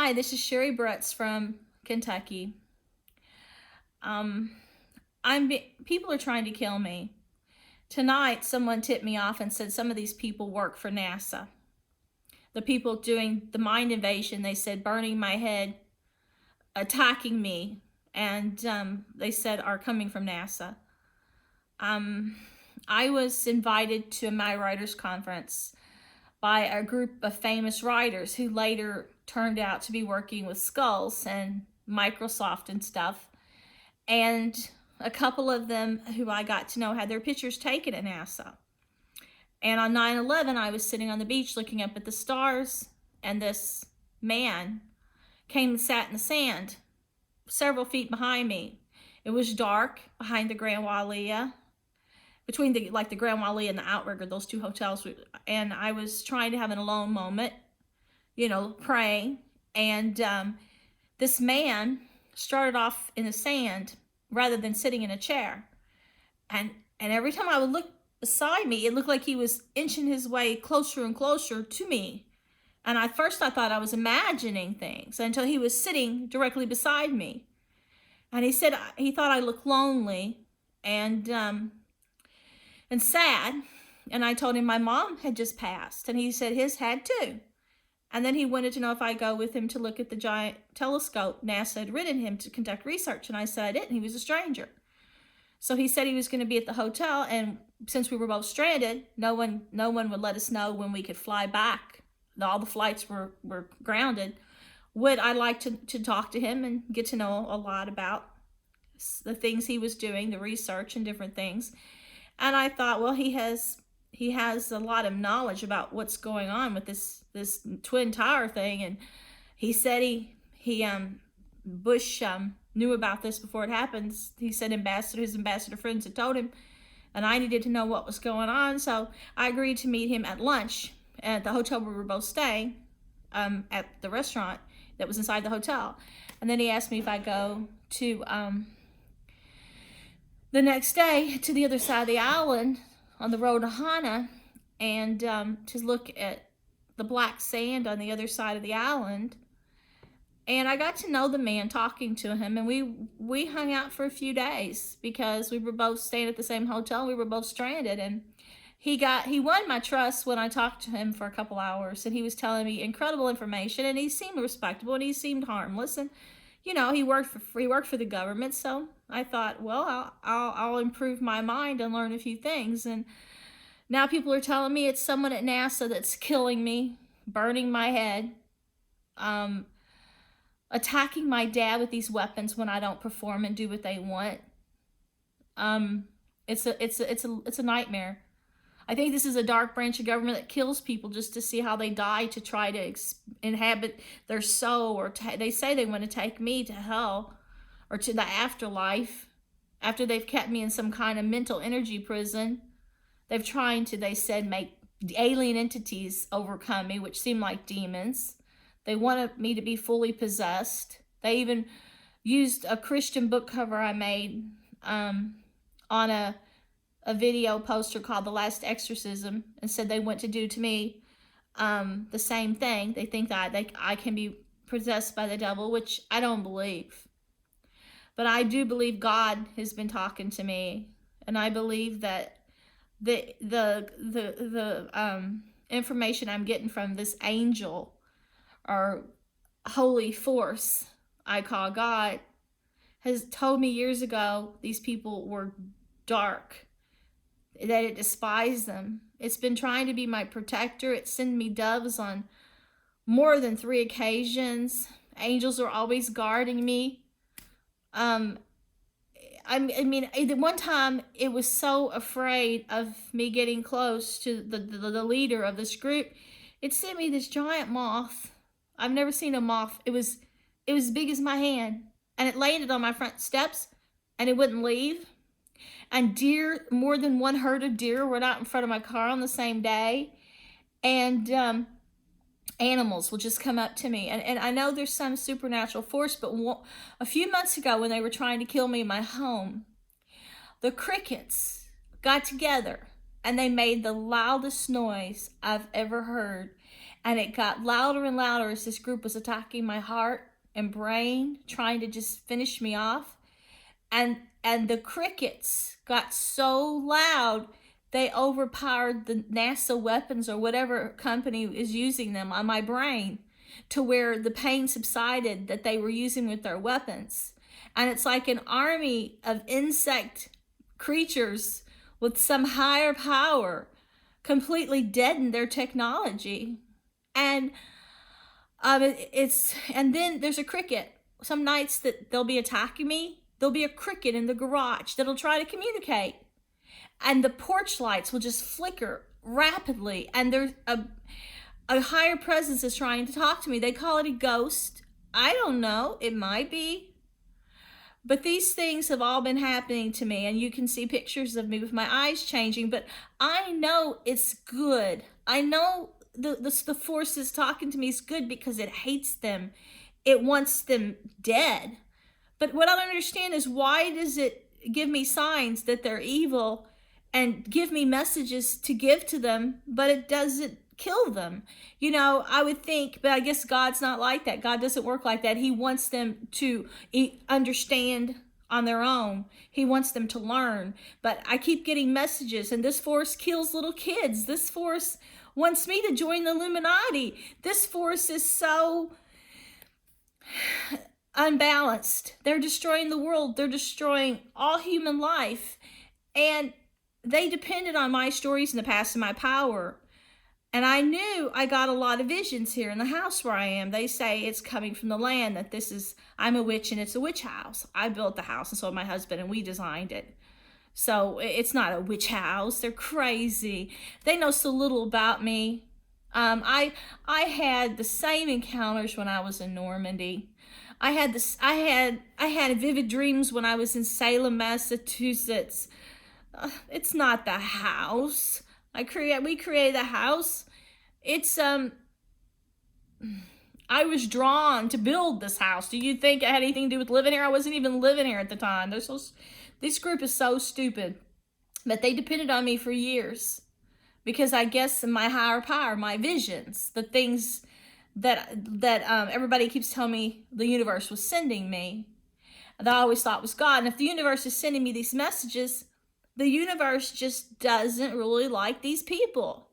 Hi, this is Sherry Bretz from Kentucky. Um, people are trying to kill me. Tonight, someone tipped me off and said some of these people work for NASA. The people doing the mind invasion, they said, burning my head, attacking me, and they said are coming from NASA. I was invited to my writers' conference by a group of famous writers who later turned out to be working with Skulls and Microsoft and stuff. And a couple of them who I got to know had their pictures taken at NASA. And on 9/11, I was sitting on the beach looking up at the stars, and this man came and sat in the sand several feet behind me. It was dark behind the Grand Walia, between the Grand Walia and the Outrigger, those two hotels. And I was trying to have an alone moment, praying. And this man started off in the sand rather than sitting in a chair. And every time I would look beside me, it looked like he was inching his way closer and closer to me. And at first I thought I was imagining things until he was sitting directly beside me. And he said he thought I looked lonely and sad. And I told him my mom had just passed, and he said his had too. And then he wanted to know if I'd go with him to look at the giant telescope NASA had written him to conduct research. And I said I didn't. He was a stranger. So he said he was going to be at the hotel, and since we were both stranded, no one would let us know when we could fly back. All the flights were grounded. Would I like to talk to him and get to know a lot about the things he was doing, the research and different things. And I thought, well, he has a lot of knowledge about what's going on with this Twin Tower thing. And he said Bush knew about this before it happened. He said his ambassador friends had told him, and I needed to know what was going on. So I agreed to meet him at lunch at the hotel where we were both staying, at the restaurant that was inside the hotel. And then he asked me if I go to the next day to the other side of the island on the road to Hana, and to look at the black sand on the other side of the island. And I got to know the man talking to him, and we hung out for a few days because we were both staying at the same hotel. We were both stranded, and he won my trust when I talked to him for a couple hours, and he was telling me incredible information, and he seemed respectable and he seemed harmless, and he worked for the government. So I thought, well, I'll improve my mind and learn a few things. And now people are telling me it's someone at NASA that's killing me, burning my head, attacking my dad with these weapons when I don't perform and do what they want. It's a nightmare. I think this is a dark branch of government that kills people just to see how they die, to try to inhabit their soul, or they say they want to take me to hell or to the afterlife after they've kept me in some kind of mental energy prison. They've tried to, they said, make alien entities overcome me, which seem like demons. They wanted me to be fully possessed. They even used a Christian book cover I made on a video poster called The Last Exorcism, and said they want to do to me the same thing. They think that I can be possessed by the devil, which I don't believe. But I do believe God has been talking to me, and I believe that the information I'm getting from this angel or holy force I call God has told me years ago these people were dark, that it despised them. It's been trying to be my protector. It sent me doves on more than 3 occasions. Angels are always guarding me. I mean, the one time it was so afraid of me getting close to the leader of this group, it sent me this giant moth. I've never seen a moth. It was as big as my hand, and it landed on my front steps, and it wouldn't leave. And deer, more than one herd of deer were out in front of my car on the same day. And animals will just come up to me. And I know there's some supernatural force, but a few months ago when they were trying to kill me in my home, the crickets got together and they made the loudest noise I've ever heard. And it got louder and louder as this group was attacking my heart and brain, trying to just finish me off. And the crickets got so loud, they overpowered the NASA weapons or whatever company is using them on my brain, to where the pain subsided that they were using with their weapons. And it's like an army of insect creatures with some higher power completely deadened their technology. And and then there's a cricket. Some nights that they'll be attacking me, there'll be a cricket in the garage that'll try to communicate. And the porch lights will just flicker rapidly. And there's a higher presence is trying to talk to me. They call it a ghost. I don't know. It might be. But these things have all been happening to me, and you can see pictures of me with my eyes changing, but I know it's good. I know the force is talking to me is good because it hates them. It wants them dead. But what I don't understand is, why does it give me signs that they're evil and give me messages to give to them, but it doesn't kill them? You know, I would think, but I guess God's not like that. God doesn't work like that. He wants them to understand on their own. He wants them to learn. But I keep getting messages, and this force kills little kids. This force wants me to join the Illuminati. This force is so unbalanced. They're destroying the world. They're destroying all human life. And they depended on my stories in the past and my power. And I knew I got a lot of visions here in the house where I am. They say it's coming from the land, that I'm a witch and it's a witch house. I built the house, and so did my husband, and we designed it. So it's not a witch house. They're crazy. They know so little about me. I had the same encounters when I was in Normandy. I had vivid dreams when I was in Salem, Massachusetts. It's not the house. We created the house. It's I was drawn to build this house. Do you think it had anything to do with living here? I wasn't even living here at the time. This group is so stupid. But they depended on me for years, because I guess my higher power, my visions, the things that everybody keeps telling me the universe was sending me, that I always thought was God. And if the universe is sending me these messages, the universe just doesn't really like these people.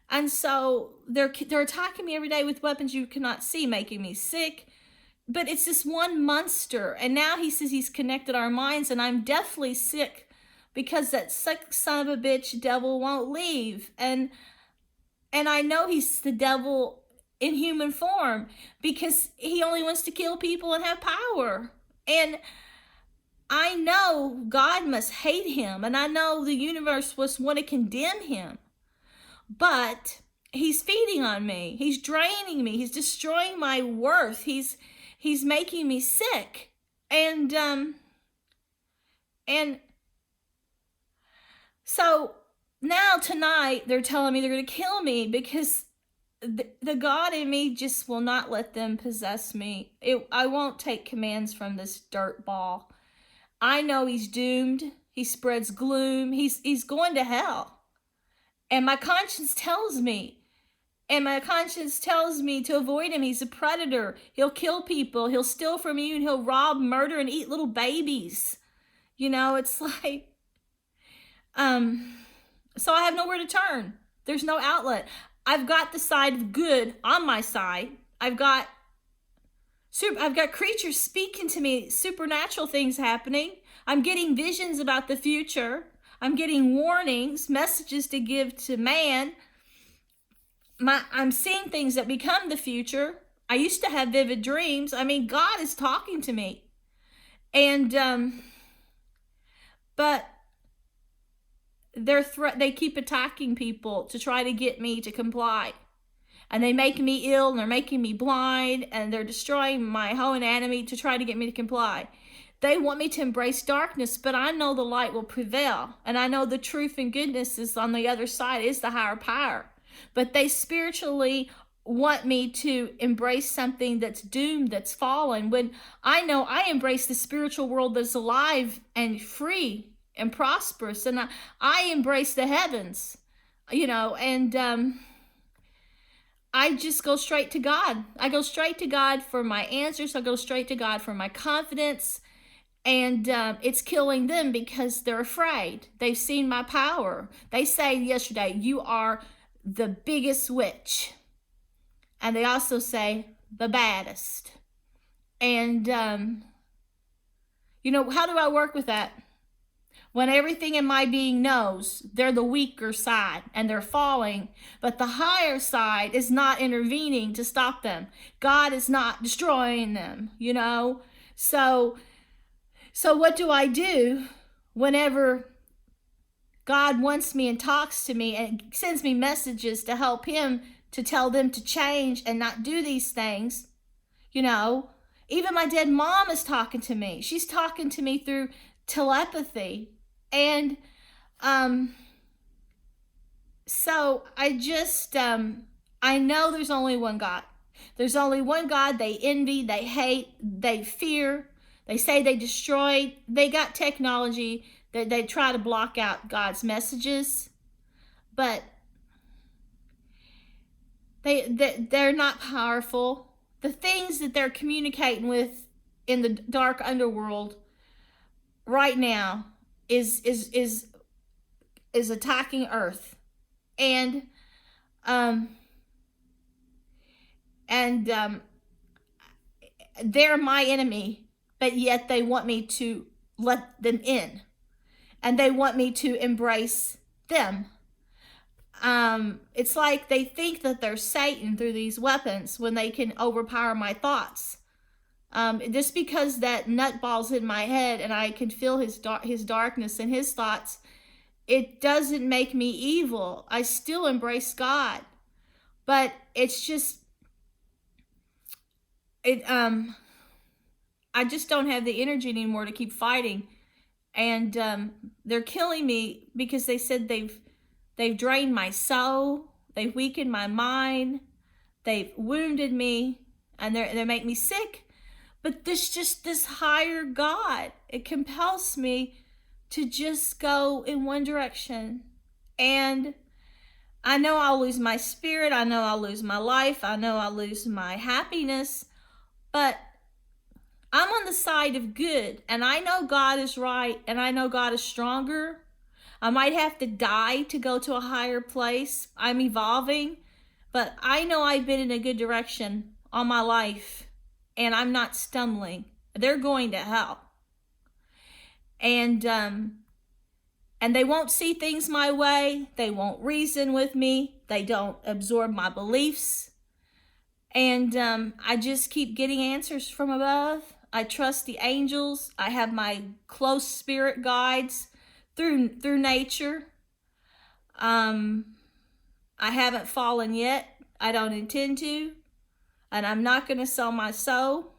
And so they're attacking me every day with weapons you cannot see, making me sick. But it's this one monster. And now he says he's connected our minds, and I'm deathly sick because that sick son of a bitch devil won't leave. And I know he's the devil in human form, because he only wants to kill people and have power. And I know God must hate him, and I know the universe must want to condemn him. But he's feeding on me. He's draining me. He's destroying my worth. He's making me sick. And so now tonight they're telling me they're going to kill me, because the God in me just will not let them possess me. I won't take commands from this dirt ball. I know he's doomed. He spreads gloom. He's going to hell. And my conscience tells me. To avoid him. He's a predator. He'll kill people. He'll steal from you, and he'll rob, murder, and eat little babies. You know, it's like, so I have nowhere to turn. There's no outlet. I've got the side of good on my side. I've got creatures speaking to me, supernatural things happening. I'm getting visions about the future. I'm getting warnings, messages to give to man. I'm seeing things that become the future. I used to have vivid dreams. I mean, God is talking to me. And, but they keep attacking people to try to get me to comply. And they make me ill, and they're making me blind, and they're destroying my whole anatomy to try to get me to comply. They want me to embrace darkness, but I know the light will prevail. And I know the truth and goodness is on the other side, is the higher power. But they spiritually want me to embrace something that's doomed, that's fallen, when I know I embrace the spiritual world that's alive and free and prosperous. And I embrace the heavens, you know, and I just go straight to God. I go straight to God for my answers. I go straight to God for my confidence. And it's killing them because they're afraid. They've seen my power. They say yesterday, you are the biggest witch. And they also say the baddest. And, how do I work with that? When everything in my being knows they're the weaker side and they're falling, but the higher side is not intervening to stop them. God is not destroying them, So what do I do whenever God wants me and talks to me and sends me messages to help him to tell them to change and not do these things? Even my dead mom is talking to me. She's talking to me through telepathy. And so I just, I know there's only one God. There's only one God. They envy, they hate, they fear. They say they destroyed. They got technology that they try to block out God's messages. But they're not powerful. The things that they're communicating with in the dark underworld right now is attacking Earth, and they're my enemy, but yet they want me to let them in, and they want me to embrace them. It's like they think that they're Satan through these weapons when they can overpower my thoughts. Just because that nutball's in my head and I can feel his darkness and his thoughts, it doesn't make me evil. I still embrace God, but it's just, I just don't have the energy anymore to keep fighting, and they're killing me because they said they've drained my soul, they've weakened my mind, they've wounded me, and they make me sick. But this higher God, it compels me to just go in one direction. And I know I'll lose my spirit. I know I'll lose my life. I know I'll lose my happiness. But I'm on the side of good. And I know God is right. And I know God is stronger. I might have to die to go to a higher place. I'm evolving. But I know I've been in a good direction all my life. And I'm not stumbling. They're going to hell. And they won't see things my way. They won't reason with me. They don't absorb my beliefs. And I just keep getting answers from above. I trust the angels. I have my close spirit guides through nature. I haven't fallen yet. I don't intend to. And I'm not going to sell my soul.